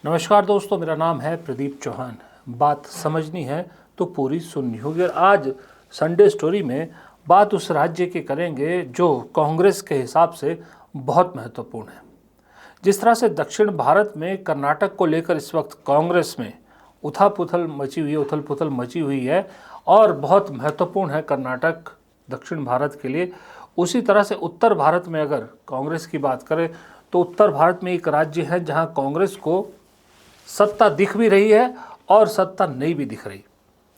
नमस्कार दोस्तों, मेरा नाम है प्रदीप चौहान। बात समझनी है तो पूरी सुननी होगी। और आज संडे स्टोरी में बात उस राज्य के करेंगे जो कांग्रेस के हिसाब से बहुत महत्वपूर्ण है। जिस तरह से दक्षिण भारत में कर्नाटक को लेकर इस वक्त कांग्रेस में उथल पुथल मची हुई है और बहुत महत्वपूर्ण है कर्नाटक दक्षिण भारत के लिए। उसी तरह से उत्तर भारत में अगर कांग्रेस की बात करें तो उत्तर भारत में एक राज्य है जहां कांग्रेस को सत्ता दिख भी रही है और सत्ता नहीं भी दिख रही,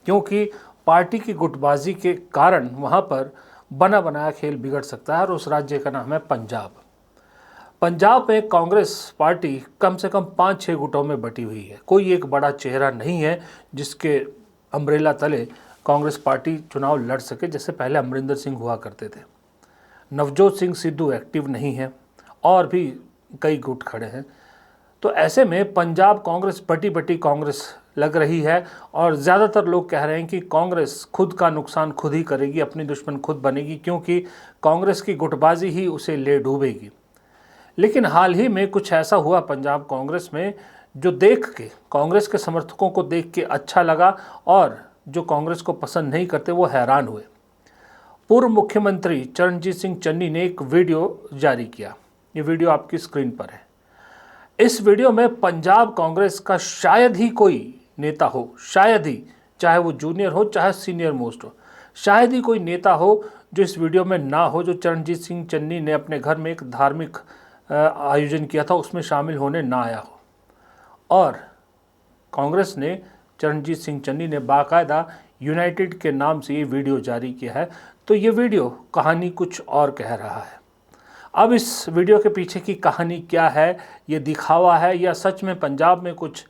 क्योंकि पार्टी की गुटबाजी के कारण वहां पर बना बनाया खेल बिगड़ सकता है। और उस राज्य का नाम है पंजाब। पंजाब में कांग्रेस पार्टी कम से कम 5-6 गुटों में बटी हुई है। कोई एक बड़ा चेहरा नहीं है जिसके अम्ब्रेला तले कांग्रेस पार्टी चुनाव लड़ सके, जैसे पहले अमरिंदर सिंह हुआ करते थे। नवजोत सिंह सिद्धू एक्टिव नहीं है और भी कई गुट खड़े हैं। तो ऐसे में पंजाब कांग्रेस बटी बटी कांग्रेस लग रही है और ज़्यादातर लोग कह रहे हैं कि कांग्रेस खुद का नुकसान खुद ही करेगी, अपनी दुश्मन खुद बनेगी, क्योंकि कांग्रेस की गुटबाजी ही उसे ले डूबेगी। लेकिन हाल ही में कुछ ऐसा हुआ पंजाब कांग्रेस में जो देख के, कांग्रेस के समर्थकों को देख के अच्छा लगा और जो कांग्रेस को पसंद नहीं करते वो हैरान हुए। पूर्व मुख्यमंत्री चरणजीत सिंह चन्नी ने एक वीडियो जारी किया। ये वीडियो आपकी स्क्रीन पर है। इस वीडियो में पंजाब कांग्रेस का शायद ही कोई नेता हो, शायद ही, चाहे वो जूनियर हो चाहे सीनियर मोस्ट हो, शायद ही कोई नेता हो जो इस वीडियो में ना हो, जो चरणजीत सिंह चन्नी ने अपने घर में एक धार्मिक आयोजन किया था उसमें शामिल होने ना आया हो। और कांग्रेस ने, चरणजीत सिंह चन्नी ने बाकायदा यूनाइटेड के नाम से ये वीडियो जारी किया है। तो ये वीडियो कहानी कुछ और कह रहा है। अब इस वीडियो के पीछे की कहानी क्या है, ये दिखावा है या सच में पंजाब में कुछ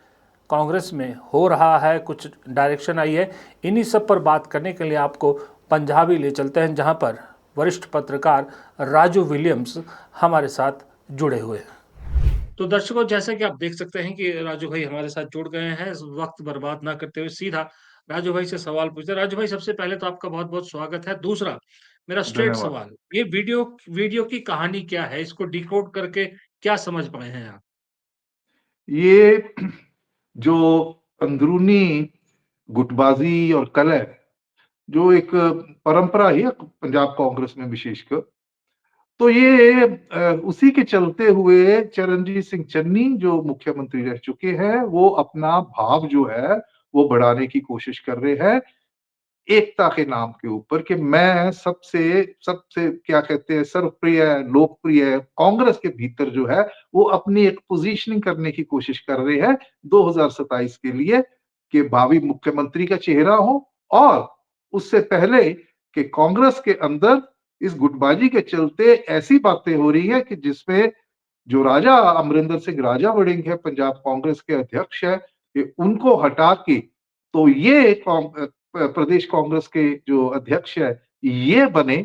कांग्रेस में हो रहा है, कुछ डायरेक्शन आई है, इन्हीं सब पर बात करने के लिए आपको पंजाबी ले चलते हैं, जहां पर वरिष्ठ पत्रकार राजू विलियम्स हमारे साथ जुड़े हुए हैं। तो दर्शकों, जैसे कि आप देख सकते हैं कि राजू भाई हमारे साथ जुड़ गए हैं। वक्त बर्बाद ना करते हुए सीधा राजू भाई से सवाल पूछते हैं। राजू भाई, सबसे पहले तो आपका बहुत बहुत स्वागत है। दूसरा, मेरा स्ट्रेट धन्यवाद। सवाल, ये वीडियो वीडियो की कहानी क्या है? इसको डिकोड करके क्या समझ पाए हैं आप? ये जो अंदरूनी गुटबाजी और कलह, जो एक परंपरा है पंजाब कांग्रेस में विशेषकर, तो ये उसी के चलते हुए चरणजीत सिंह चन्नी जो मुख्यमंत्री रह चुके हैं, वो अपना भाव जो है वो बढ़ाने की कोशिश कर रहे हैं एकता के नाम के ऊपर कि मैं सबसे सबसे क्या कहते हैं सर्वप्रिय, लोकप्रिय कांग्रेस के भीतर जो है वो अपनी एक पोजीशनिंग करने की कोशिश कर रहे हैं 2027 के लिए कि भावी मुख्यमंत्री का चेहरा हो। और उससे पहले कि कांग्रेस के अंदर इस गुटबाजी के चलते ऐसी बातें हो रही है कि जिसमें जो राजा अमरिंदर सिंह राजा वड़िंग है, पंजाब कांग्रेस के अध्यक्ष है, कि उनको हटा के तो ये प्रदेश कांग्रेस के जो अध्यक्ष है ये बने।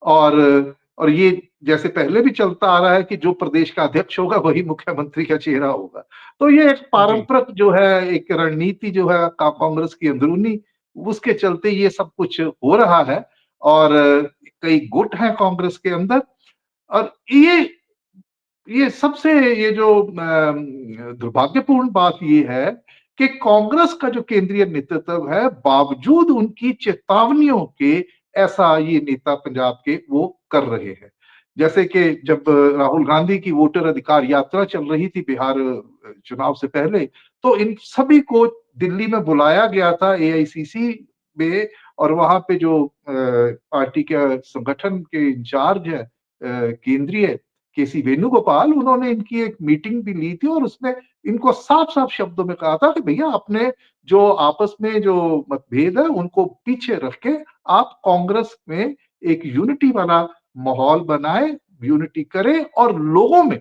और ये जैसे पहले भी चलता आ रहा है कि जो प्रदेश का अध्यक्ष होगा वही मुख्यमंत्री का चेहरा होगा। तो ये एक जी। पारंपरिक जो है एक रणनीति जो है कांग्रेस की अंदरूनी, उसके चलते ये सब कुछ हो रहा है। और कई गुट हैं कांग्रेस के अंदर। और ये सबसे ये जो दुर्भाग्यपूर्ण बात ये है कि कांग्रेस का जो केंद्रीय नेतृत्व है, बावजूद उनकी चेतावनियों के, ऐसा ये नेता पंजाब के वो कर रहे हैं। जैसे कि जब राहुल गांधी की वोटर अधिकार यात्रा चल रही थी बिहार चुनाव से पहले, तो इन सभी को दिल्ली में बुलाया गया था एआईसीसी में। और वहां पे जो पार्टी के संगठन के इंचार्ज है केंद्रीय, केसी वेणुगोपाल, उन्होंने इनकी एक मीटिंग भी ली थी और उसमें इनको साफ साफ शब्दों में कहा था कि भैया अपने जो आपस में जो मतभेद है उनको पीछे रख के आप कांग्रेस में एक यूनिटी वाला माहौल बनाए, यूनिटी करें और लोगों में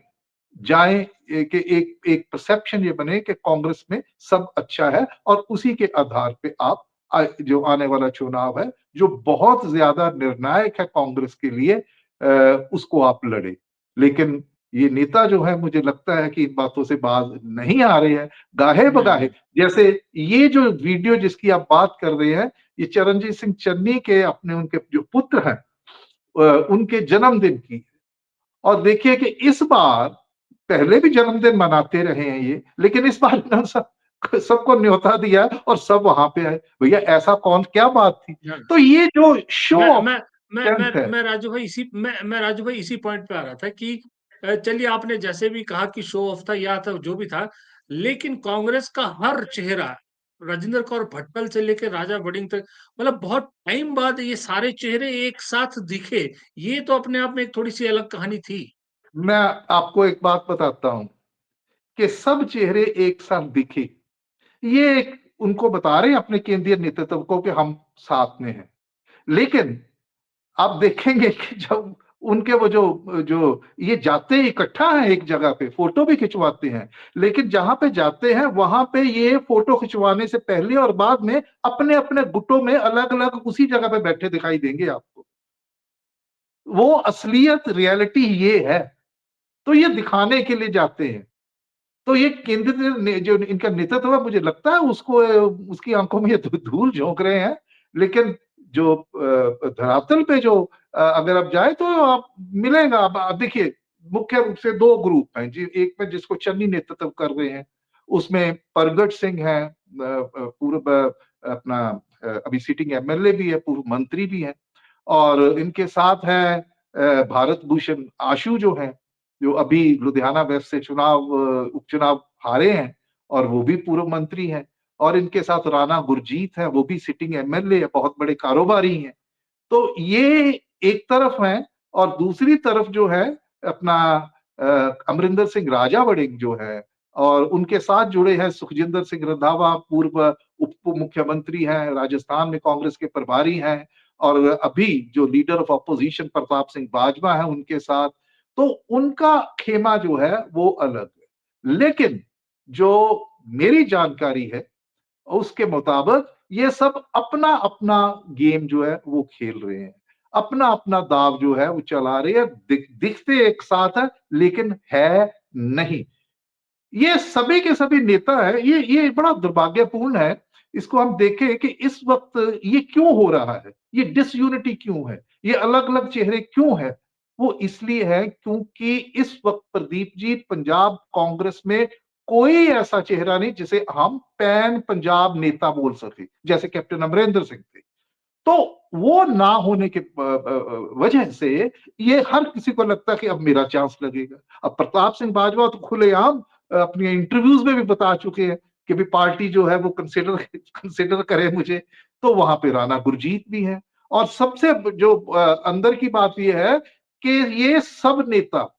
जाए कि एक एक परसेप्शन ये बने कि कांग्रेस में सब अच्छा है। और उसी के आधार पे आप जो आने वाला चुनाव है जो बहुत ज्यादा निर्णायक है कांग्रेस के लिए, उसको आप लड़े। लेकिन ये नेता जो है मुझे लगता है कि इन बातों से बाज नहीं आ रहे हैं, गाहे बगाहे। नहीं। जैसे ये जो वीडियो जिसकी आप बात कर रहे हैं, ये चरणजीत सिंह चन्नी के अपने उनके जो पुत्र हैं उनके जन्मदिन की। और देखिए कि इस बार पहले भी जन्मदिन मनाते रहे हैं ये, लेकिन इस बार इन्होंने सबको न्योता दिया और सब वहाँ पे आए। भैया ऐसा कौन क्या बात थी? हाँ, तो ये जो शो मैं ऑफ मैं मैं मैं स्ट्रेंथ है, मैं राजू भाई इसी पॉइंट पे आ रहा था कि चलिए आपने जैसे भी कहा कि शो ऑफ था या था जो भी था, लेकिन कांग्रेस का हर चेहरा राजेंद्र कौर भट्टल से लेके राजा वड़िंग तक मतलब बहुत टाइम बाद ये सारे चेहरे एक साथ दिखे, ये तो अपने आप में एक थोड़ी-सी अलग कहानी थी। मैं आपको एक बात बताता हूँ कि सब चेहरे एक साथ दिखे, ये एक उनको बता रहे हैं अपने केंद्रीय नेतृत्व को कि हम साथ में हैं। लेकिन आप देखेंगे कि जब उनके वो जो जो ये जाते हैं इकट्ठा हैं एक जगह पे, फ़ोटो भी खिंचवाते हैं, लेकिन जहाँ पे जाते हैं वहाँ पे ये फ़ोटो खिंचवाने से पहले और बाद में अपने-अपने गुटों में अलग-अलग उसी जगह पे बैठे दिखाई देंगे आपको। वो असलियत रियलिटी ये है, तो ये दिखाने के लिए जाते हैं। तो ये केंद्रीय ने जो इनका नेतृत्व है मुझे लगता है उसको उसकी आँखों में ये धूल झोंक रहे हैं। लेकिन जो धरातल पे जो अगर आप जाएँ तो आप मिलेगा अब देखिए मुख्य रूप से 2 ग्रुप हैं। जी एक में जिसको चन्नी नेतृत्व कर रहे हैं, उसमें परगट सिंह हैं पूर्व अपना अभी सिटिंग एमएलए भी है, पूर्व मंत्री भी हैं और इनके साथ हैं भारत भूषण आशु जो हैं जो अभी लुधियाना वेस्ट से उपचुनाव हारे हैं और वो भी पूर्व मंत्री हैं और इनके साथ राणा गुरजीत है, वो भी सिटिंग एमएलए है, बहुत बड़े कारोबारी हैं। तो ये एक तरफ है और दूसरी तरफ जो है अपना अमरिंदर सिंह राजा वड़िंग जो है और उनके साथ जुड़े हैं सुखजिंदर सिंह रंधावा पूर्व उप मुख्यमंत्री हैं, राजस्थान में कांग्रेस के प्रभारी हैं और अभी जो leader of opposition Pratap Singh Bajwa है उनके साथ, तो उनका खेमा जो है वो अलग है। लेकिन जो मेरी जानकारी है उसके मुताबिक ये सब अपना-अपना गेम जो है वो खेल रहे हैं। अपना-अपना दाँव जो है वो चला रहे हैं। दिखते एक साथ है लेकिन है नहीं। ये सभी के सभी नेता हैं, ये बड़ा दुर्भाग्यपूर्ण है। इसको हम देखें कि इस वक़्त ये क्यों हो रहा है? ये डिसयूनिटी क्यों है? ये अलग-अलग चेहरे क्यों हैं? वो इसलिए है क्योंकि इस वक़्त प्रदीप जी पंजाब कांग्रेस में कोई ऐसा चेहरा नहीं जिसे हम पैन पंजाब नेता बोल सकें, जैसे कैप्टन अमरिंदर सिंह थे। तो वो ना होने के वजह से ये हर किसी को लगता है कि अब मेरा चांस लगेगा। अब प्रताप सिंह बाजवा तो खुलेआम अपने इंटरव्यूज़ में भी बता चुके हैं कि भई पार्टी जो है वो कंसिडर कंसिडर करे मुझे, तो वहाँ पे राणा गुरजीत भी हैं। और सबसे जो अंदर की बात ये है कि ये सब नेता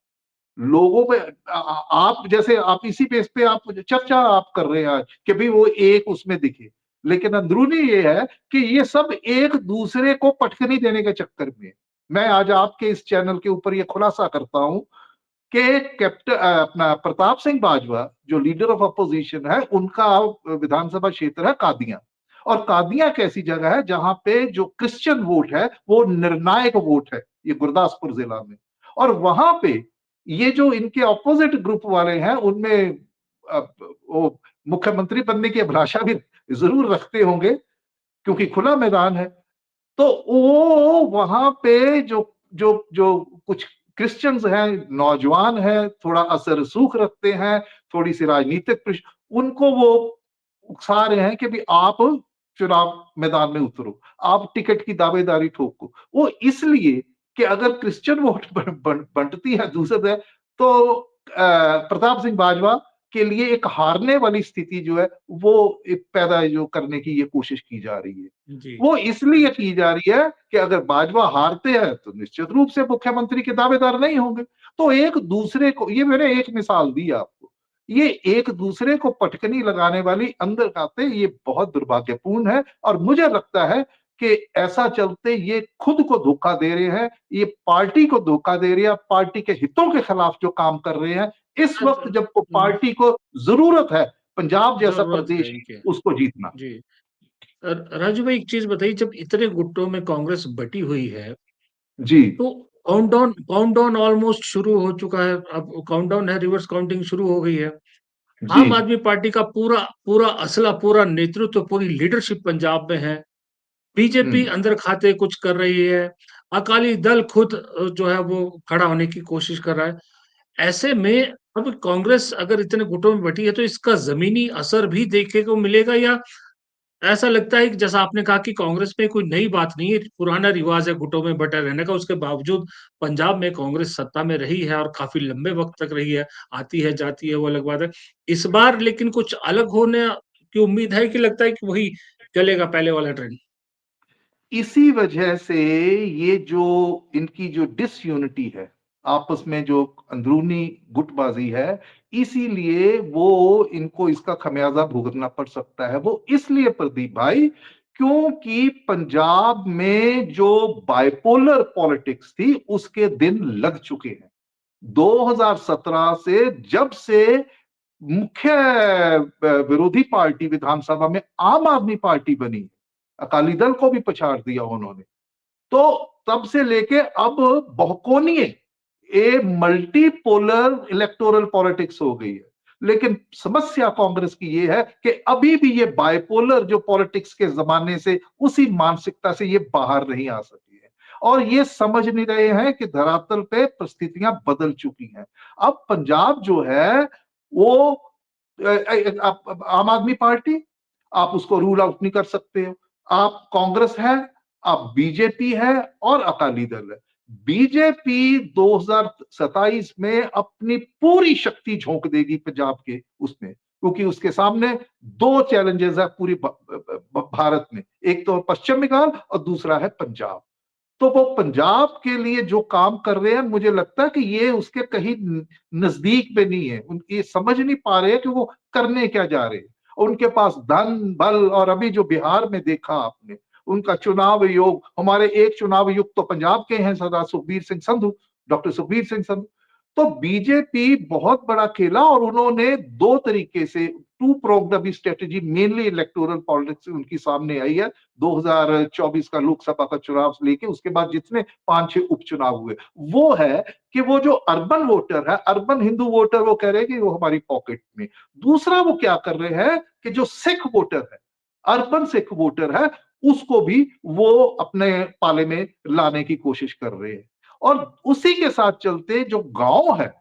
लोगों में आप जैसे आप इसी बेस पे आप चर्चा आप कर रहे हैं आज कि भई वो एक उसमें दिखे। लेकिन अंदरूनी ये है कि ये सब एक दूसरे को पटखनी देने के चक्कर में है। मैं आज आपके इस चैनल के ऊपर ये खुलासा करता हूँ कि अपना प्रताप सिंह बाजवा जो लीडर ऑफ अपोजिशन है, उनका विधानसभा क्षेत्र है कादियां और कादियां एक ऐसी जगह है जहां पे जो क्रिश्चियन वोट है वो निर्णायक वोट है ये गुरदासपुर जिला में और वहां पे ये जो इनके ऑपोजिट ग्रुप वाले हैं उनमें वो मुख्यमंत्री बनने की अभिलाषा भी जरूर रखते होंगे क्योंकि खुला मैदान है तो वो वहां पे जो जो जो कुछ क्रिश्चियंस हैं, नौजवान हैं, थोड़ा असर रसूख रखते हैं, थोड़ी सी राजनीतिक उनको वो उकसा रहे हैं कि भी आप चुनाव मैदान में उतरो, आप टिकट की दावेदारी ठोको। वो इसलिए कि अगर क्रिश्चियन वोट बंटती है दूसरे तो प्रताप सिंह बाजवा के लिए एक हारने वाली स्थिति जो है वो एक पैदा जो करने की ये कोशिश की जा रही है। जी। वो इसलिए की जा रही है कि अगर बाजवा हारते हैं तो निश्चित रूप से मुख्यमंत्री के दावेदार नहीं होंगे। तो एक दूसरे को ये मैंने एक मिसाल दी आपको। ये एक दूसरे को पटकनी लगाने वाली अंदर खाते ये बहुत दुर्भाग्यपूर्ण है और मुझे लगता है कि ऐसा चलते ये खुद को धोखा दे रहे हैं, ये पार्टी को धोखा दे रहे हैं, पार्टी के हितों के खिलाफ जो काम कर रहे हैं, इस वक़्त जब को पार्टी को ज़रूरत है, पंजाब जैसा ज़रूरत है प्रदेश इनके। उसको जीतना। जी। राजू भाई एक चीज़ बताइए जब इतने गुटों में कांग्रेस बटी हुई है, जी, तो काउंटडाउन ऑलमोस्ट शुरू हो चुका है। अब काउंटडाउन है, रिवर्स काउंटिंग शुरू हो गई है। जी। आम आदमी पार्टी का पूरा पूरा असला, पूरा नेतृत्व, पूरी लीडरशिप पंजाब में है। बीजेपी हुँ, अंदर खाते कुछ कर रही है। अकाली दल खुद जो है वो खड़ा होने की कोशिश कर रहा है। ऐसे में अब कांग्रेस अगर इतने गुटों में बटी है तो इसका ज़मीनी असर भी देखने को मिलेगा, या ऐसा लगता है कि जैसा आपने कहा कि कांग्रेस में कोई नई बात नहीं है, पुराना रिवाज है गुटों में बटा रहने का, उसके बावजूद पंजाब में कांग्रेस सत्ता में रही है और काफ़ी लंबे वक़्त तक रही है, आती है, जाती है, वो अलग बात है। इस बार लेकिन कुछ अलग होने की उम्मीद है कि लगता है कि वही चलेगा पहले वाला ट्रेंड? इसी वजह से ये जो इनकी जो डिसयूनिटी है, आपस में जो अंदरूनी गुटबाजी है, इसीलिए वो इनको इसका खमियाजा भुगतना पड़ सकता है। वो इसलिए प्रदीप भाई, क्योंकि पंजाब में जो बाइपोलर पॉलिटिक्स थी, उसके दिन लग चुके हैं। 2017 से जब से मुख्य विरोधी पार्टी विधानसभा में आम आदमी पार्टी बनी, अकाली दल को भी पछाड़ दिया उन्होंने, तो तब से लेके अब बहुकोणीय ए मल्टीपोलर इलेक्टोरल पॉलिटिक्स हो गई है। लेकिन समस्या कांग्रेस की ये है कि अभी भी ये बाइपोलर जो पॉलिटिक्स के जमाने से, उसी मानसिकता से ये बाहर नहीं आ सकी है, और ये समझ नहीं रहे हैं कि धरातल पे परिस्थितियां बदल चुकी हैं। अब पंजाब जो है वो आम आदमी पार्टी, आप उसको रूल आउट नहीं कर सकते हो। आप कांग्रेस है, आप बीजेपी है, और अकाली दल है। बीजेपी 2027 में अपनी पूरी शक्ति झोंक देगी पंजाब के उसमें, क्योंकि उसके सामने दो चैलेंजेस है पूरी भारत में, एक तो पश्चिम बंगाल और दूसरा है पंजाब। तो वो पंजाब के लिए जो काम कर रहे हैं, मुझे लगता है कि ये उसके कहीं नजदीक में नहीं है। उनकी समझ नहीं पा रहे हैं कि वो करने क्या जा रहे हैं। उनके पास धन बल, और अभी जो बिहार में देखा आपने उनका चुनाव योग, हमारे एक चुनाव युग तो पंजाब के हैं सदा सुखबीर सिंह संधू, डॉक्टर सुखबीर सिंह संधू। तो बीजेपी बहुत बड़ा खेला, और उन्होंने दो तरीके से टू प्रोग्ड अभी स्ट्रेटेजी, मेनली इलेक्टोरल पॉलिटिक्स उनकी सामने आई है। 2024 का लोकसभा का चुनाव लेके उसके बाद जितने 5-6 उपचुनाव हुए, वो है कि वो जो अर्बन वोटर है, अर्बन हिंदू वोटर, वो कह रहे हैं कि वो हमारी पॉकेट में। दूसरा वो क्या कर रहे हैं कि जो सिख वोटर है, अर्बन सिख वोटर है, उसको भी वो अपने पाले में लाने की कोशिश कर रहे हैं। और उसी के साथ चलते जो गांव है,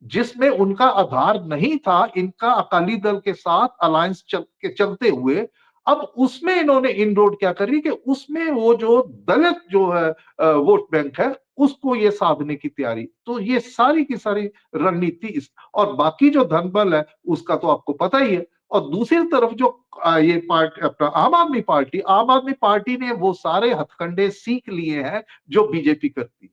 जिसमें उनका आधार नहीं था, इनका अकाली दल के साथ अलायंस चलते हुए, अब उसमें इन्होंने इनरोड क्या करी कि उसमें वो जो दलित जो है वोट बैंक है, उसको ये साधने की तैयारी। तो ये सारी की सारी रणनीति इस, और बाकी जो धनबल है उसका तो आपको पता ही है। और दूसरी तरफ जो ये पार्टी अपना आम आदमी पार्टी ने वो सारे हथकंडे सीख लिए हैं जो बीजेपी करती है।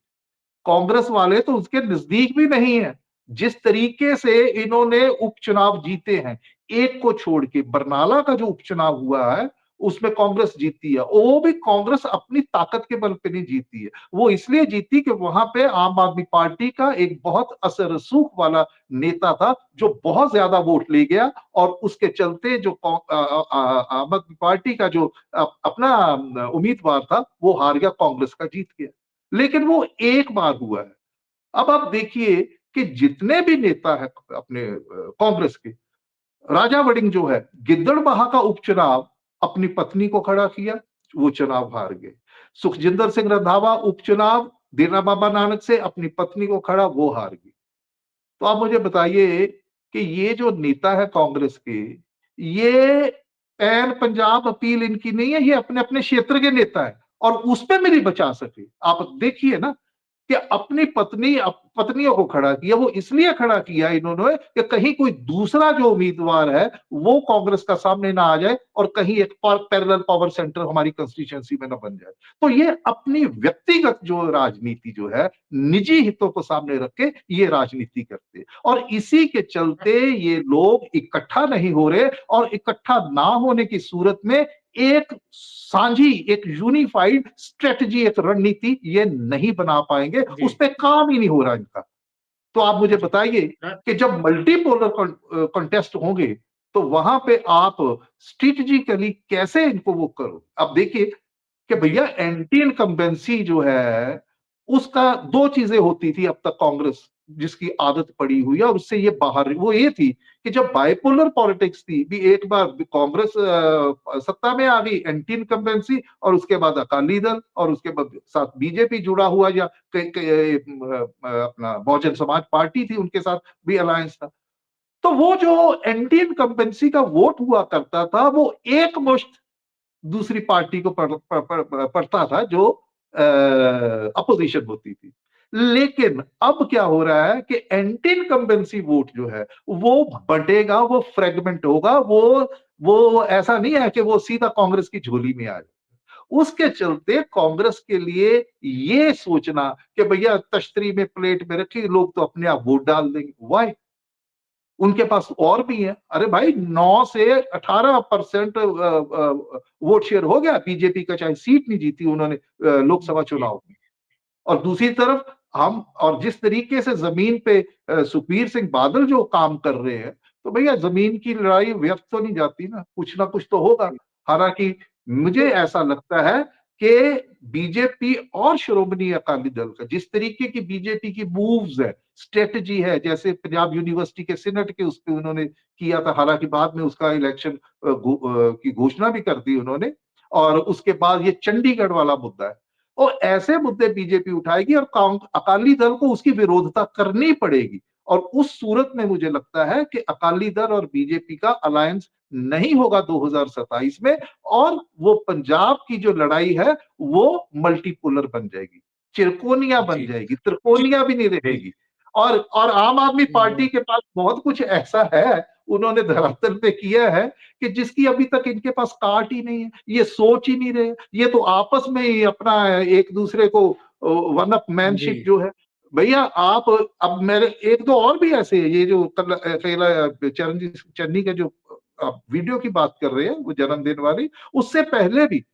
कांग्रेस वाले तो उसके नजदीक भी नहीं है। जिस तरीके से इन्होंने उपचुनाव जीते हैं, एक को छोड़ के बरनाला का जो उपचुनाव हुआ है, उसमें कांग्रेस जीती है, वो भी कांग्रेस अपनी ताकत के बल पे नहीं जीती है। वो इसलिए जीती कि वहां पे आम आदमी पार्टी का एक बहुत असर रसूख वाला नेता था, जो बहुत ज्यादा वोट ले गया, और उसके चलते जो आम आदमी पार्टी का जो अपना उम्मीदवार था, वो हार गया, कांग्रेस का जीत गया। लेकिन वो एक बार हुआ है। अब आप देखिए कि जितने भी नेता है अपने कांग्रेस के, राजा वड़िंग जो है, गिद्दड़बाहा का उपचुनाव अपनी पत्नी को खड़ा किया, वो चुनाव हार गए। सुखजिंदर सिंह रंधावा उपचुनाव डेरा बाबा नानक से अपनी पत्नी को खड़ा, वो हार गई। तो आप मुझे बताइए कि ये जो नेता है कांग्रेस के, ये पैन पंजाब अपील इनकी नहीं है, ये अपने अपने क्षेत्र के नेता है, और उसमें मेरी बचा सके। आप देखिए ना कि अपनी पत्नियों को खड़ा किया, वो इसलिए खड़ा किया इन्होंने कि कहीं कोई दूसरा जो उम्मीदवार है वो कांग्रेस का सामने ना आ जाए, और कहीं एक पैरेलल पावर सेंटर हमारी कंस्टिट्यूएंसी में ना बन जाए। तो ये अपनी व्यक्तिगत जो राजनीति जो है, निजी हितों को सामने रख के ये राजनीति करते, और इसी के चलते ये लोग इकट्ठा नहीं हो रहे, और इकट्ठा ना होने की सूरत में एक सांझी, एक यूनिफाइड स्ट्रेटजी, एक रणनीति ये नहीं बना पाएंगे, जी। उस पर काम ही नहीं हो रहा इनका। तो आप मुझे जी। बताइए अ, कि जब मल्टीपोलर कॉन्टेस्ट होंगे, तो वहां पे आप स्ट्रेटेजिकली कैसे इनको वो करो। अब देखिए कि जी। भैया एंटी इनकम्बेंसी जो है, उसका दो चीजें होती थी अब तक कांग्रेस जिसकी आदत पड़ी हुई है और उससे ये बाहर, वो ये थी कि जब बाइपोलर पॉलिटिक्स थी भी, एक बार कांग्रेस सत्ता में आ गई, एंटी इनकम्बेंसी, और उसके बाद अकाली दल, और उसके बाद साथ बीजेपी जुड़ा हुआ, या अपना बहुजन समाज पार्टी थी, उनके साथ भी अलायंस था। तो वो जो एंटी इनकम्बेंसी का वोट हुआ करता था, वो एक मुश्त दूसरी पार्टी को पड़ता था जो अपोजिशन होती थी। लेकिन अब क्या हो रहा है कि एंटी इनकम्बेंसी वोट जो है वो बटेगा, वो फ्रेगमेंट होगा, वो ऐसा नहीं है कि वो सीधा कांग्रेस की झोली में आ जाए। उसके चलते कांग्रेस के लिए ये सोचना कि भैया तश्तरी में प्लेट में रखी, लोग तो अपने आप वोट डाल देंगे, वाई, उनके पास और भी है। अरे भाई 9 से 18% वोट शेयर हो गया बीजेपी का, चाहे सीट नहीं जीती उन्होंने लोकसभा जी चुनाव में। और दूसरी तरफ हम, और जिस तरीके से जमीन पे सुखबीर सिंह बादल जो काम कर रहे हैं, तो भैया जमीन की लड़ाई व्यर्थ तो नहीं जाती ना कुछ तो होगा। जी। हालांकि मुझे तो ऐसा लगता है कि बीजेपी और श्रोमणी अकाली दल का जिस तरीके की बीजेपी की मूव्स है, स्ट्रेटजी है, जैसे पंजाब यूनिवर्सिटी के सीनेट के उस पे उन्होंने किया था, हालांकि बाद में उसका इलेक्शन की घोषणा भी कर दी उन्होंने, और उसके बाद ये चंडीगढ़ वाला मुद्दा है, और ऐसे मुद्दे बीजेपी उठाएगी और अकाली दल को उसकी विरोधता करनी पड़ेगी। और उस सूरत में मुझे लगता है कि अकाली दल और बीजेपी का अलायंस नहीं होगा 2027 में, और वो पंजाब की जो लड़ाई है वो मल्टीपोलर बन जाएगी, चिरकोनिया बन जी जाएगी, जी त्रिकोनिया भी नहीं जी। रहेगी। और आम आदमी पार्टी हम्म, के पास बहुत कुछ ऐसा है, उन्होंने धरातल पे किया है कि जिसकी अभी तक इनके पास काट ही नहीं है, ये सोच ही नहीं रहे, ये तो आपस में ही अपना एक दूसरे को वन अप जी मैनशिप जो है। भैया आप, अब मेरे एक दो और भी ऐसे है, ये जो कैला चरणजीत चन्नी का जो आप वीडियो की बात कर रहे हैं, वो जन्मदिन वाली, उससे पहले भी,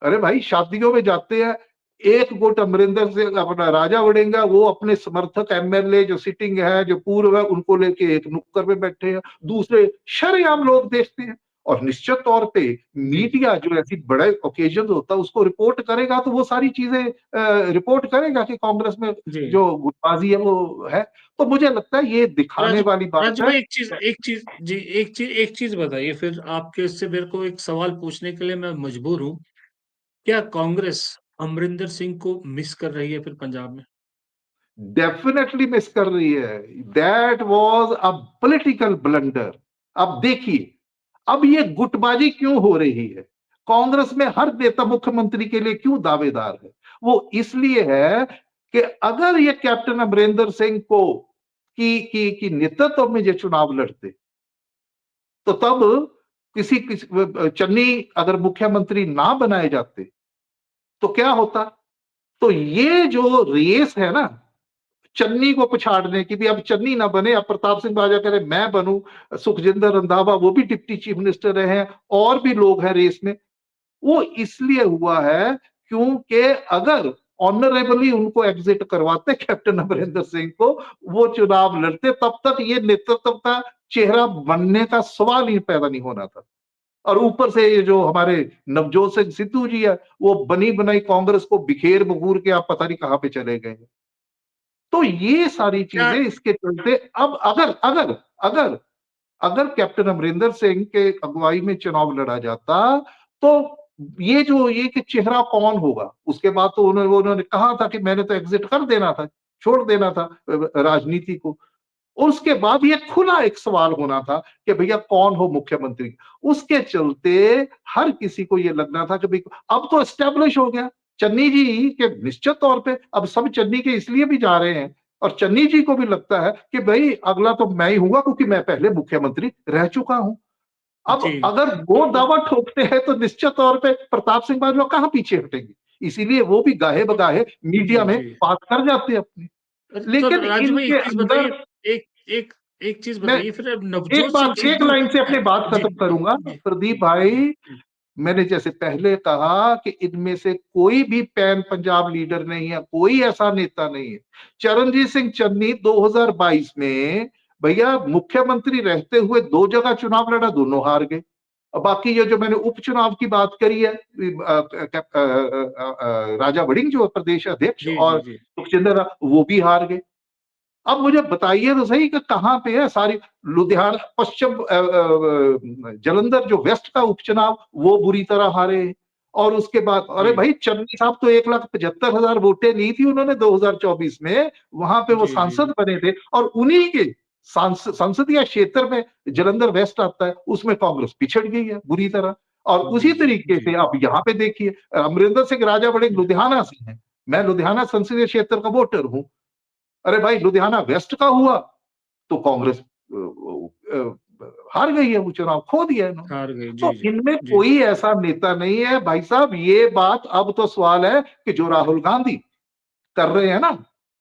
अरे भाई शादियों में जाते हैं, एक गुट अमरिंदर से अपना राजा वड़ेंगा, वो अपने समर्थक एमएलए जो सिटिंग है, जो पूर्व है, उनको लेके एक नुक्कड़ में बैठे हैं, दूसरे शरेआम लोग देखते हैं। और निश्चित तौर पे जी मीडिया जो ऐसी बड़े ओकेजन होता है उसको रिपोर्ट करेगा, तो वो सारी चीजें रिपोर्ट करेगा कि कांग्रेस में जी। जो गुटबाजी है वो है। तो मुझे लगता है ये दिखाने राजू वाली बात राजू है। भाई, एक चीज बताइए, फिर आपके इससे मेरे को एक सवाल पूछने के लिए मैं मजबूर हूँ। क्या कांग्रेस अमरिंदर सिंह को मिस कर रही है फिर पंजाब में? डेफिनेटली मिस कर रही है। That was a political blunder. अब देखिए, अब ये गुटबाजी क्यों हो रही है, कांग्रेस में हर नेता मुख्यमंत्री के लिए क्यों दावेदार है, वो इसलिए है कि अगर ये कैप्टन अमरिंदर सिंह को की नेतृत्व में ये चुनाव लड़ते, तो तब किसी चन्नी अगर मुख्यमंत्री ना बनाए जाते तो क्या होता। तो ये जो रेस है ना चन्नी को पछाड़ने की, भी अब चन्नी ना बने, अब प्रताप सिंह बाजवा कह रहे मैं बनूं, सुखजिंदर रंधावा वो भी डिप्टी चीफ मिनिस्टर रहे हैं, और भी लोग हैं रेस में, वो इसलिए हुआ है क्योंकि अगर ऑनरेबली उनको एग्जिट करवाते कैप्टन अमरिंदर सिंह को, वो चुनाव लड़ते, तब तक ये नेतृत्व का चेहरा बनने का सवाल ही पैदा नहीं होना था। और ऊपर से ये जो हमारे नवजोत सिंह सिद्धू जी है, वो बनी बनाई कांग्रेस को बिखेर बखूर के आप पता नहीं कहां पे चले गए। तो ये सारी क्या चीजें इसके चलते, अब अगर अगर अगर अगर कैप्टन अमरिंदर सिंह के अगुवाई में चुनाव लड़ा जाता, तो ये कि चेहरा कौन होगा, उसके बाद तो उन्होंने कहा था कि मैंने तो एग्जिट कर देना था, छोड़ देना था राजनीति को। उसके बाद ये खुला एक सवाल होना था कि भैया कौन हो मुख्यमंत्री। उसके चलते हर किसी को ये लगना था कि भाई अब तो एस्टेब्लिश हो गया चन्नी जी के, निश्चित तौर पे अब सब चन्नी के इसलिए भी जा रहे हैं, और चन्नी जी को भी लगता है कि भाई अगला तो मैं ही हूंगा क्योंकि मैं पहले मुख्यमंत्री रह चुका हूं। अब जी। अगर तो वो दावा ठोकते हैं तो निश्चित तौर पे प्रताप सिंह बाजवा कहां पीछे हटेंगे, इसीलिए वो भी गाहे तो बगाहे मीडिया जी में जी। बात कर जाते हैं अपनी। तो लेकिन राजू भाई, इनके एक चीज अंदर, बताइए। एक एक एक चीज मैं बताइए, फिर अब एक नवजोत सिंह बात एक सिद्धू। लाइन से अपनी बात जी खत्म जी करूंगा जी प्रदीप जी जी भाई। जी। मैंने जैसे पहले कहा कि इनमें से कोई भी पैन पंजाब लीडर नहीं है, कोई ऐसा नेता नहीं है। चरणजीत सिंह चन्नी 2022 में भैया मुख्यमंत्री रहते हुए 2 जगह चुनाव लड़ा, दोनों हार गए। और बाकी ये जो मैंने उपचुनाव की बात करी है, राजा वड़िंग जो प्रदेश अध्यक्ष जी जी और जी सुखजिंदर वो भी हार गए। अब मुझे बताइए तो सही कि कहाँ पे है सारी लुधियाना पश्चिम जालंधर जो वेस्ट का उपचुनाव वो बुरी तरह हारे। और उसके बाद अरे जी भाई चन्नी साहब तो 1,75,000 वोटें ली थी उन्होंने 2024 में, वहां पे वो जी जी सांसद जी बने थे। और उन्हीं के संसदीय क्षेत्र में जालंधर वेस्ट आता है, उसमें कांग्रेस पिछड़ गई है बुरी तरह। और जी उसी तरीके जी से आप यहाँ पे देखिए, अमरिंदर सिंह राजा बड़े लुधियाना से हैं, मैं लुधियाना संसदीय क्षेत्र का वोटर हूं। अरे भाई लुधियाना वेस्ट का हुआ तो कांग्रेस हार गई है, वो चुनाव खो दिया इन्होंने। हार गई। तो जी जी इनमें जी कोई ऐसा नेता नहीं है भाई साहब। ये बात अब तो सवाल है कि जो राहुल गांधी कर रहे हैं ना,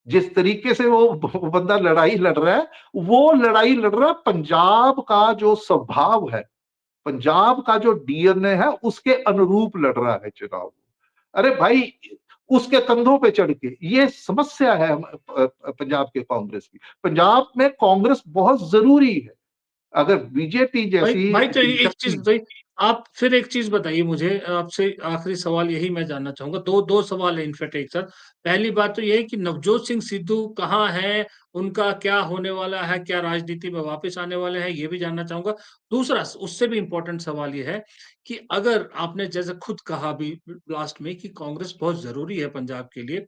जिस तरीके से वो बंदा लड़ाई लड़ रहा है, वो लड़ाई लड़ रहा है पंजाब का जो स्वभाव है, पंजाब का जो डीएनए है, उसके अनुरूप लड़ रहा है चुनाव। अरे भाई उसके कंधों पे चढ़ के, ये समस्या है पंजाब के कांग्रेस की। पंजाब में कांग्रेस बहुत जरूरी है। अगर बीजेपी भाई जैसी भाई, तो एक चीज शक्ति। बताइए, आप फिर एक चीज बताइए मुझे, आपसे आखिरी सवाल यही मैं जानना चाहूंगा, दो दो सवाल है इनफेक्ट एक साथ। पहली बात तो ये है कि नवजोत सिंह सिद्धू कहाँ है, उनका क्या होने वाला है, क्या राजनीति में वापस आने वाले हैं, ये भी जानना चाहूंगा। दूसरा उससे भी इम्पोर्टेंट सवाल ये है कि अगर आपने जैसे खुद कहा भी लास्ट में कि कांग्रेस बहुत जरूरी है पंजाब के लिए,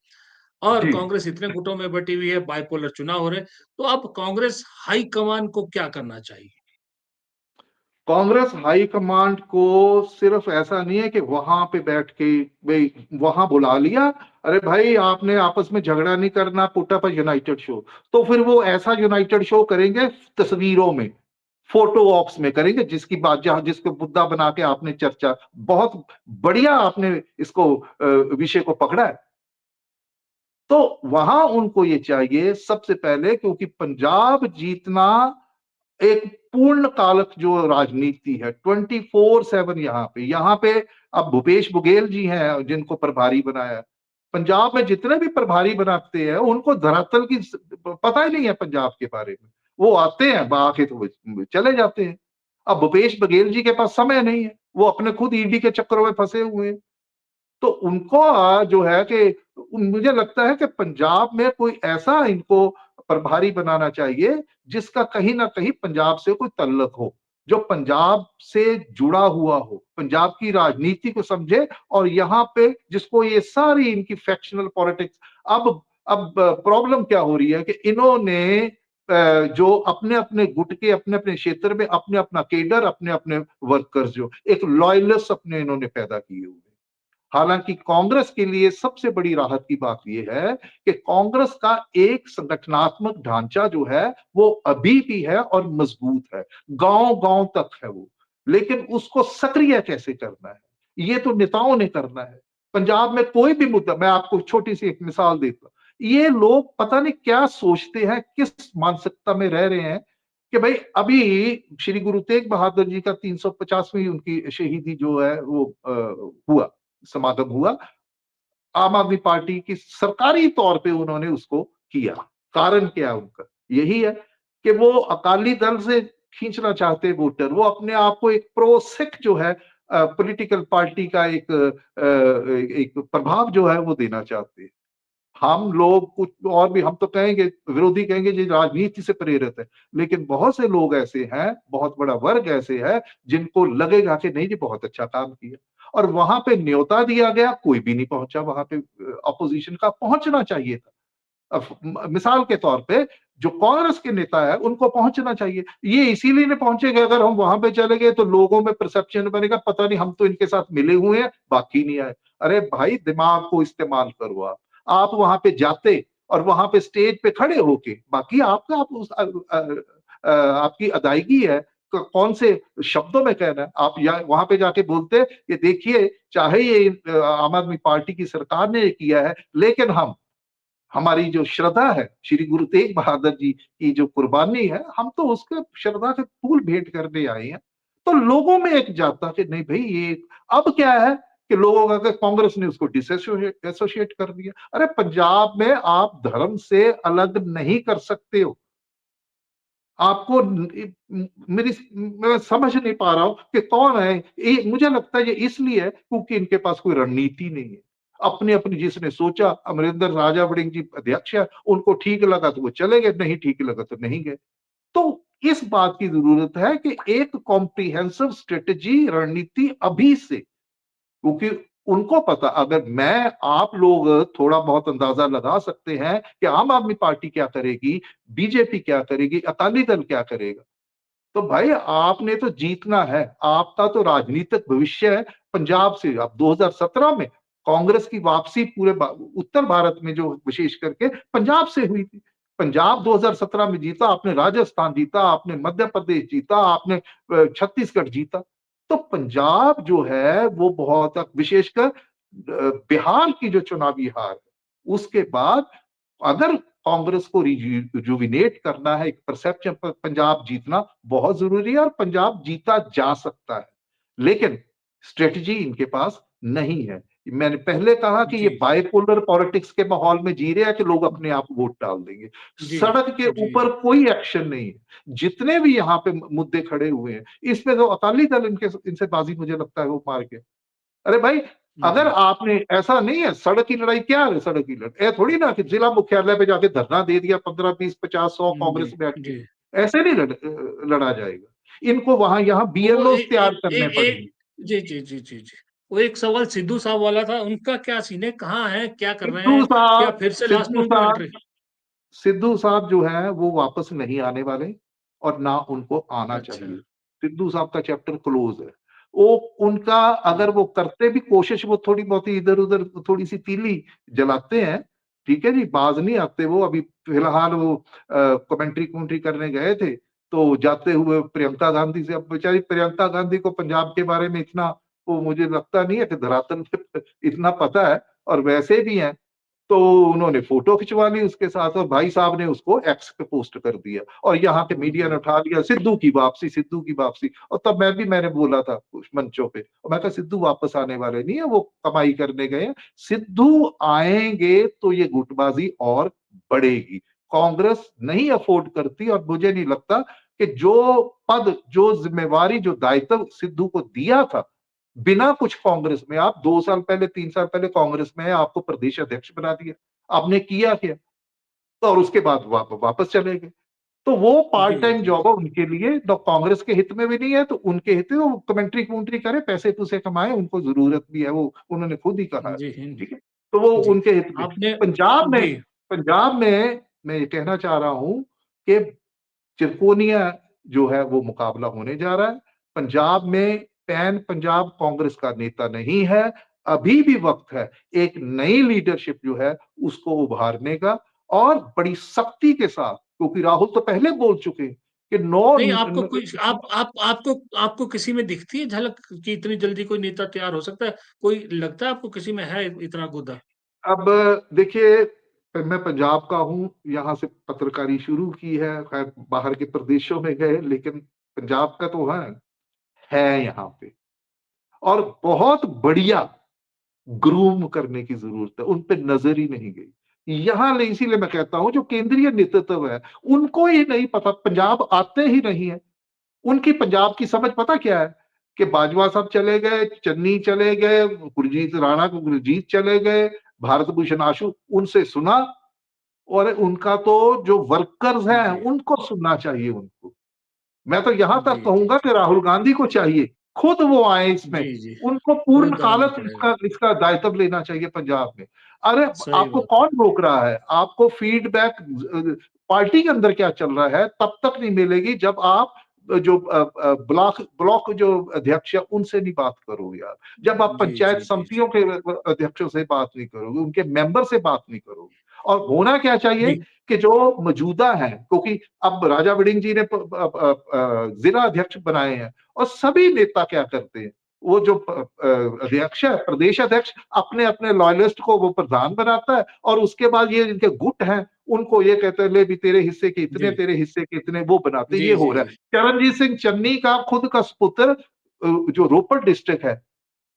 और जी, कांग्रेस इतने गुटों में बटी हुई है, बाइपोलर चुनाव हो रहे हैं, तो अब कांग्रेस हाईकमान को क्या करना चाहिए? कांग्रेस हाईकमांड को सिर्फ ऐसा नहीं है कि वहां पे बैठ के भाई वहां बुला लिया, अरे भाई आपने आपस में झगड़ा नहीं करना, पुट अप यूनाइटेड शो। तो फिर वो ऐसा यूनाइटेड शो करेंगे, तस्वीरों में, फोटो ऑप्स में करेंगे, जिसकी बात जहां जिसको मुद्दा बना के आपने चर्चा, बहुत बढ़िया आपने इसको विषय को पकड़ा है। तो वहां उनको ये चाहिए सबसे पहले, क्योंकि पंजाब जीतना एक पूर्ण कालक जो राजनीति है, 24/7 यहाँ पे अब भूपेश बघेल जी हैं जिनको प्रभारी बनाया है। पंजाब में जितने भी प्रभारी बनाते हैं उनको धरातल की पता ही नहीं है पंजाब के बारे में। वो आते हैं आके तो वो चले जाते हैं। अब भूपेश बघेल जी के पास समय नहीं है, वो अपने खुद ईडी के चक्करों में फंसे हुए हैं। तो उनको जो है कि मुझे लगता है कि पंजाब में कोई ऐसा इनको प्रभारी बनाना चाहिए जिसका कहीं ना कहीं पंजाब से कोई तल्लक हो, जो पंजाब से जुड़ा हुआ हो, पंजाब की राजनीति को समझे। और यहाँ पे जिसको ये सारी इनकी फैक्शनल पॉलिटिक्स, अब प्रॉब्लम क्या हो रही है कि इन्होंने जो अपने अपने गुट के अपने अपने क्षेत्र में अपने अपना केडर, अपने अपने वर्कर्स, जो एक लॉयलिस्ट अपने इन्होंने पैदा किए हुए। हालांकि कांग्रेस के लिए सबसे बड़ी राहत की बात यह है कि कांग्रेस का एक संगठनात्मक ढांचा जो है वो अभी भी है और मजबूत है, गांव गांव तक है वो। लेकिन उसको सक्रिय कैसे करना है, ये तो नेताओं ने करना है। पंजाब में कोई भी मुद्दा, मैं आपको छोटी सी एक मिसाल देता हूं, ये लोग पता नहीं क्या सोचते हैं, किस मानसिकता में रह रहे हैं कि भाई अभी श्री गुरु तेग बहादुर जी का 350वीं उनकी शहीदी जो है वो हुआ, समागम हुआ। आम आदमी पार्टी की सरकारी तौर पे उन्होंने उसको किया। कारण क्या है उनका? यही है कि वो अकाली दल से खींचना चाहते वोटर, वो अपने आप को एक प्रो सिख जो है पॉलिटिकल पार्टी का एक प्रभाव जो है वो देना चाहते हैं। हम लोग कुछ और भी, हम तो कहेंगे, विरोधी कहेंगे ये राजनीति से प्रेरित है, लेकिन बहुत से लोग ऐसे हैं, बहुत बड़ा वर्ग ऐसे है जिनको लगेगा कि नहीं जी बहुत अच्छा काम किया। और वहां पे न्योता दिया गया, कोई भी नहीं पहुंचा वहां पे, अपोजिशन का पहुंचना चाहिए था। अब मिसाल के तौर पे जो कांग्रेस के नेता है उनको पहुंचना चाहिए, ये इसीलिए नहीं पहुंचे कि अगर हम वहां पे चले गए तो लोगों में परसेप्शन बनेगा, पता नहीं हम तो इनके साथ मिले हुए हैं, बाकी नहीं आए। अरे भाई दिमाग को इस्तेमाल करो। आप वहां पे जाते और वहां पे स्टेज पे खड़े होके, बाकी आपका आप उस आपकी अदायगी है, कौन से शब्दों में कहना है। आप वहां पे जाके बोलते कि देखिए चाहे ये आम आदमी पार्टी की सरकार ने ये किया है, लेकिन हमारी जो श्रद्धा है श्री गुरु तेग बहादुर जी की जो कुर्बानी है, हम तो उसके श्रद्धा के फूल भेंट करने आए हैं। तो लोगों में एक जाता कि नहीं भाई ये, अब क्या है कि लोगों का कांग्रेस ने उसको डिसोसिएट एसोसिएट कर दिया। अरे पंजाब में आप धर्म से अलग नहीं कर सकते हो। आपको मेरी मैं समझ नहीं पा रहा हूं कि कौन है ये। मुझे लगता है ये इसलिए है क्योंकि इनके पास कोई रणनीति नहीं है। अपनी अपनी जिसने सोचा, अमरिंदर राजा वड़िंग जी अध्यक्ष है, उनको ठीक लगा तो वो चले गए, नहीं ठीक लगा तो नहीं गए। तो इस बात की जरूरत है कि एक कॉम्प्रिहेंसिव स्ट्रेटेजी रणनीति अभी से, क्योंकि उनको पता, अगर मैं आप लोग थोड़ा बहुत अंदाजा लगा सकते हैं कि आम आदमी पार्टी क्या करेगी, बीजेपी क्या करेगी, अकाली दल क्या करेगा। तो भाई आपने तो जीतना है, आपका तो राजनीतिक भविष्य है पंजाब से। अब 2017 में कांग्रेस की वापसी पूरे उत्तर भारत में जो विशेष करके पंजाब से हुई थी। पंजाब 2017 में जीता, आपने राजस्थान जीता, आपने मध्य प्रदेश जीता, आपने छत्तीसगढ़ जीता। तो पंजाब जो है वो बहुत, विशेषकर बिहार की जो चुनावी हार है उसके बाद, अगर कांग्रेस को रिजुविनेट करना है, एक परसेप्शन पर पंजाब जीतना बहुत जरूरी है, और पंजाब जीता जा सकता है, लेकिन स्ट्रेटजी इनके पास नहीं है। मैंने पहले कहा कि ये जी बाइपोलर पॉलिटिक्स के माहौल में जी रहे हैं कि लोग अपने आप वोट डाल देंगे। जी सड़क के जी ऊपर कोई एक्शन नहीं है। जितने भी यहाँ पे मुद्दे खड़े हुए हैं, इसमें तो अकाली दल इनसे बाजी मुझे लगता है वो मार के। अरे भाई, अगर जी आपने, ऐसा नहीं है, सड़क की लड़ाई क्या है, सड़क की लड़ाई थोड़ी ना कि जिला मुख्यालय पे जाके धरना दे दिया 15 20 50 100 जी कांग्रेस बैठ के, जी। ऐसे नहीं लड़ा जाएगा। इनको वहां यहाँ वो बीएलओ तैयार करने एक पड़ेंगे। जी जी जी जी जी। वो एक सवाल सिद्धू साहब वाला था, उनका क्या सीन है, कहाँ है, क्या कर रहे सिद्धू हैं, क्या साहब फिर से लास्ट सिद्धू में साहब एंट्री? सिद्धू साहब जो है वो वापस नहीं आने वाले, और ना उनको आना अच्छा। चाहिए। सिद्धू साहब का चैप्टर क्लोज है। वो, उनका, अगर वो करते भी कोशिश, वो थोड़ी बहुत इधर उधर थोड़ी सी तीली जलाते हैं, ठीक है जी, बाज नहीं आते वो। अभी फिलहाल वो कमेंट्री कुमेंट्री करने गए थे, तो जाते हुए प्रियंका गांधी से, अब बेचारी प्रियंका गांधी को पंजाब के बारे में इतना, वो मुझे लगता नहीं है कि धरातल पे इतना पता है, और वैसे भी हैं। तो उन्होंने फोटो खिंचवा ली उसके साथ, और भाई साहब ने उसको एक्स पे पोस्ट कर दिया, और यहाँ के मीडिया ने जी उठा लिया, सिद्धू की वापसी, सिद्धू की वापसी। और तब मैंने बोला था कुछ मंचों पे, और मैं कहा सिद्धू वापस आने वाले नहीं है, वो कमाई करने गए हैं। सिद्धू आएंगे तो ये गुटबाजी और बढ़ेगी। कांग्रेस नहीं अफोर्ड करती, और मुझे नहीं लगता कि जो पद, जो जिम्मेवारी, जो दायित्व सिद्धू को दिया था, बिना कुछ कांग्रेस में, आप 2 साल पहले 3 साल पहले कांग्रेस में है, आपको प्रदेश अध्यक्ष बना दिया, आपने किया क्या? तो और उसके बाद वापस चले गए। तो वो जी पार्ट टाइम जी जॉब है उनके लिए, तो कांग्रेस के हित में भी नहीं है, तो उनके हित में वो कमेंट्री कुमेंट्री करे, पैसे पुसे कमाए, उनको जरूरत भी है, वो उन्होंने खुद ही कहा है। जी हिंद ठीक है, तो वो जी। उनके हित में। आपने पंजाब में, जी पंजाब में मैं ये कहना चाह रहा हूं कि त्रिकोणीय जो है वो मुकाबला होने जा रहा है। पंजाब में पैन पंजाब कांग्रेस का नेता नहीं है। अभी भी वक्त है एक नई लीडरशिप जो है उसको उभारने का, और बड़ी सख्ती के साथ, क्योंकि राहुल तो पहले बोल चुके हैं कि नहीं, आपको कोई आप आपको आपको किसी में दिखती है झलक कि इतनी जल्दी कोई नेता तैयार हो सकता है? कोई लगता है आपको किसी में है इतना गुदा? अब देखिए, मैं पंजाब का हूँ, यहाँ से पत्रकारी शुरू की है, खैर बाहर के प्रदेशों में गए, लेकिन पंजाब का तो है यहाँ पे, और बहुत बढ़िया ग्रूम करने की जरूरत है, उन पे नजर ही नहीं गई यहाँ। इसीलिए मैं कहता हूं जो केंद्रीय नेतृत्व है उनको ही नहीं पता, पंजाब आते ही नहीं है। उनकी पंजाब की समझ पता क्या है, कि बाजवा साहब चले गए, चन्नी चले गए, गुरजीत राणा को गुरजीत चले गए, भारत भूषण आशु, उनसे सुना, और उनका तो जो वर्कर्स हैं जी उनको सुनना चाहिए उनको। मैं तो यहां जी तक जी कहूंगा कि राहुल गांधी को चाहिए खुद वो आए इसमें, जी जी। उनको पूर्ण खुद आना कालक पड़ेगा। इसका इसका दायित्व लेना चाहिए पंजाब में। अरे, सही आपको बात है। कौन रोक रहा है? आपको फीडबैक पार्टी के अंदर क्या चल रहा है तब तक नहीं मिलेगी, जब आप जो ब्लॉक ब्लॉक जो अध्यक्ष है उनसे नहीं बात करोगे आप, जब आप जी पंचायत जी जी समितियों के अध्यक्षों से बात नहीं करोगे, उनके मेंबर से बात नहीं करोगे। और होना क्या चाहिए, जी कि जो मौजूदा है, क्योंकि अब राजा वड़िंग जी ने जिला अध्यक्ष बनाए हैं, और सभी नेता क्या करते हैं, वो जो अध्यक्ष है, प्रदेश अध्यक्ष, अपने अपने लॉयलिस्ट को वो प्रधान बनाता है, और उसके बाद ये जिनके गुट हैं उनको ये कहते हैं ले भी तेरे हिस्से के इतने, जी तेरे हिस्से के इतने, वो बनाते हैं। जी ये हो जी रहा जी है चरणजीत सिंह चन्नी का खुद का सुपुत्र, जो रोपड़ डिस्ट्रिक्ट है,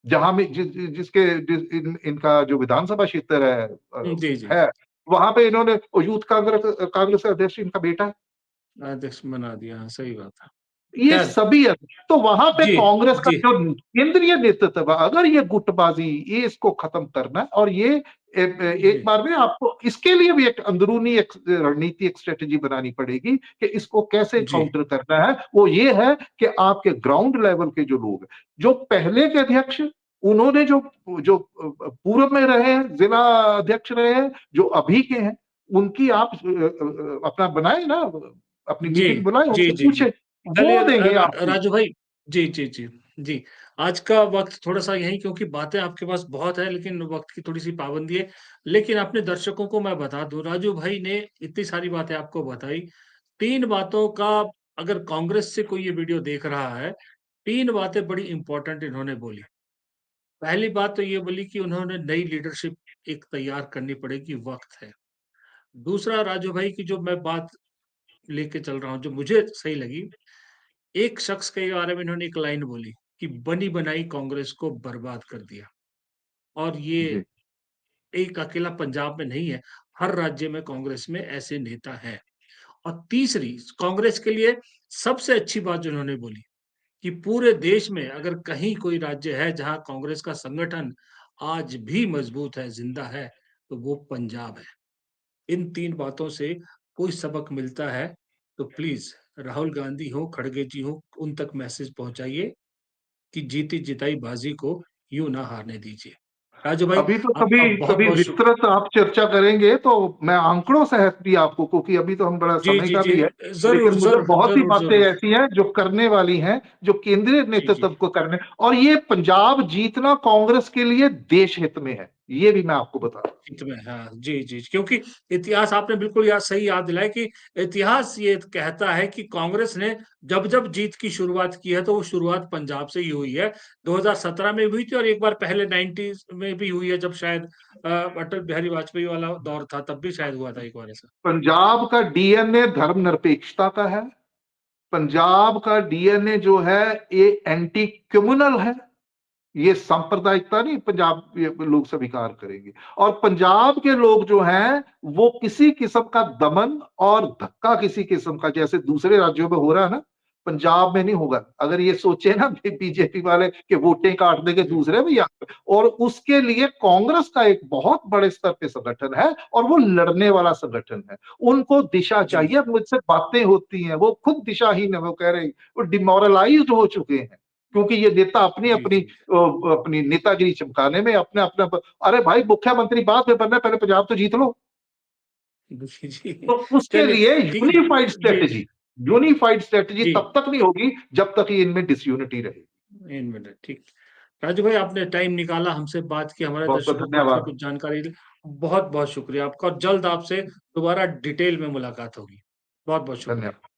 जहां में इनका जो विधानसभा क्षेत्र जी जी। है, वहां पे इन्होंने यूथ कांग्रेस कांग्रेस का अध्यक्ष इनका बेटा है। अध्यक्ष बना दिया, हाँ, सही बात है। ये खैर, सभी तो वहां पे जी, कांग्रेस का जी, जो केंद्रीय नेतृत्व है, अगर ये गुटबाजी ये इसको खत्म करना है और ये एक जी, बार में आपको इसके लिए भी एक अंदरूनी एक रणनीति एक स्ट्रेटेजी बनानी पड़ेगी कि इसको कैसे जी, काउंटर करना है। वो ये है कि आपके ग्राउंड लेवल के जो लोग हैं, जो पहले के अध्यक्ष उन्होंने जो जो पूर्व में रहे हैं, जिला अध्यक्ष रहे हैं, जो अभी के हैं, उनकी आप अपना बनाए ना, अपनी जी, मीटिंग बुलाए, जी, उनसे जी, जी। पूछे, चलिए वो देंगे आपको। राजू भाई, जी, जी, जी, जी। आज का वक़्त थोड़ा-सा यही, क्योंकि बातें आपके पास बहुत है, लेकिन वक़्त की थोड़ी-सी पाबंदी है। लेकिन अपने दर्शकों को मैं बता दूँ, राजू भाई ने इतनी सारी बातें आपको बताई। 3 बातों का, अगर कांग्रेस से कोई ये वीडियो देख रहा है, 3 बातें बड़ी इम्पोर्टेंट इन्होंने बोली। पहली बात तो ये बोली कि उन्होंने नई लीडरशिप एक तैयार करनी पड़ेगी, वक़्त है। दूसरा, राजू भाई की जो मैं बात लेके चल रहा हूँ, जो मुझे सही लगी, एक शख्स के बारे में इन्होंने एक लाइन बोली कि बनी-बनाई कांग्रेस को बर्बाद कर दिया। और ये जी, एक अकेला पंजाब में नहीं है, हर राज्य में कांग्रेस में ऐसे नेता हैं। और तीसरी, कांग्रेस के लिए सबसे अच्छी बात जो उन्होंने बोली कि पूरे देश में अगर कहीं कोई राज्य है जहाँ कांग्रेस का संगठन आज भी मजबूत है, ज़िंदा है, तो वो पंजाब है। इन 3 बातों से कोई सबक मिलता है, तो प्लीज़ राहुल गांधी हो, खड़गे जी हो, उन तक मैसेज पहुँचाइए कि जीती-जिताई बाजी को यूँ ना हारने दीजिए। राजू भाई, अभी तो कभी आपका कभी बहुत-बहुत विस्तृत आप चर्चा करेंगे तो मैं आंकड़ों सहित भी आपको, क्योंकि अभी तो हम बड़ा जी, समय जी, का जी। भी है, लेकिन ज़रूर, मुझे ज़रूर, बहुत सी ज़रूर, बातें ज़रूर। ऐसी हैं जो करने वाली हैं, जो केंद्रीय जी, जी। नेतृत्व को करने, और ये पंजाब जीतना कांग्रेस के लिए देश हित में है, ये भी मैं आपको बता दूं। हित में, हाँ। जी, जी। क्योंकि इतिहास आपने बिल्कुल सही याद दिलाया कि इतिहास ये कहता है कि कांग्रेस ने जब-जब जीत की शुरुआत की है, तो वो शुरुआत पंजाब से ही हुई है। 2017 में भी हुई थी और एक बार पहले 90s में भी हुई है, जब शायद अटल बिहारी वाजपेयी वाला दौर था, तब भी शायद हुआ था एक बार ऐसा। पंजाब का डीएनए धर्मनिरपेक्षता का है। पंजाब का डीएनए जो है ये एंटी कम्युनल है। ये सांप्रदायिकता नहीं पंजाब ये लोग स्वीकार करेंगे। और पंजाब के लोग जो हैं वो किसी किस्म का दमन और धक्का किसी किस्म का, जैसे दूसरे राज्यों में हो रहा है ना, पंजाब में नहीं होगा। अगर ये सोचे ना बीजेपी वाले कि वोटें काट देंगे जी, दूसरे में, या और उसके लिए कांग्रेस का एक बहुत बड़े स्तर पे संगठन है और वो लड़ने वाला संगठन है। उनको दिशा जी, चाहिए। मुझसे बातें होती हैं, वो खुद दिशाहीन है, वो कह रहे हैं वो डिमोरलाइज्ड हो चुके हैं, क्योंकि ये नेता अपनी जी, अपनी जी। अपनी नेतागिरी चमकाने में अपने अपने, अरे भाई मुख्यमंत्री बाद में बनना है, पहले पंजाब तो जीत लो। जी, जी। तो उसके चलिए, लिए ठीक है। जी, जी। यूनिफाइड स्ट्रेटेजी जी, तब तक नहीं होगी जब तक ये इनमें डिसयूनिटी रहेगी। 1 मिनट, ठीक। राजू भाई, आपने टाइम निकाला, हमसे बात की, हमारे बहुत बहुत दर्शकों को आपने धन्यवाद। कुछ जानकारी दी। बहुत-बहुत शुक्रिया आपका, और जल्द आपसे दोबारा डिटेल में मुलाकात होगी। बहुत-बहुत शुक्रिया। धन्यवाद।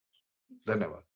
धन्यवाद।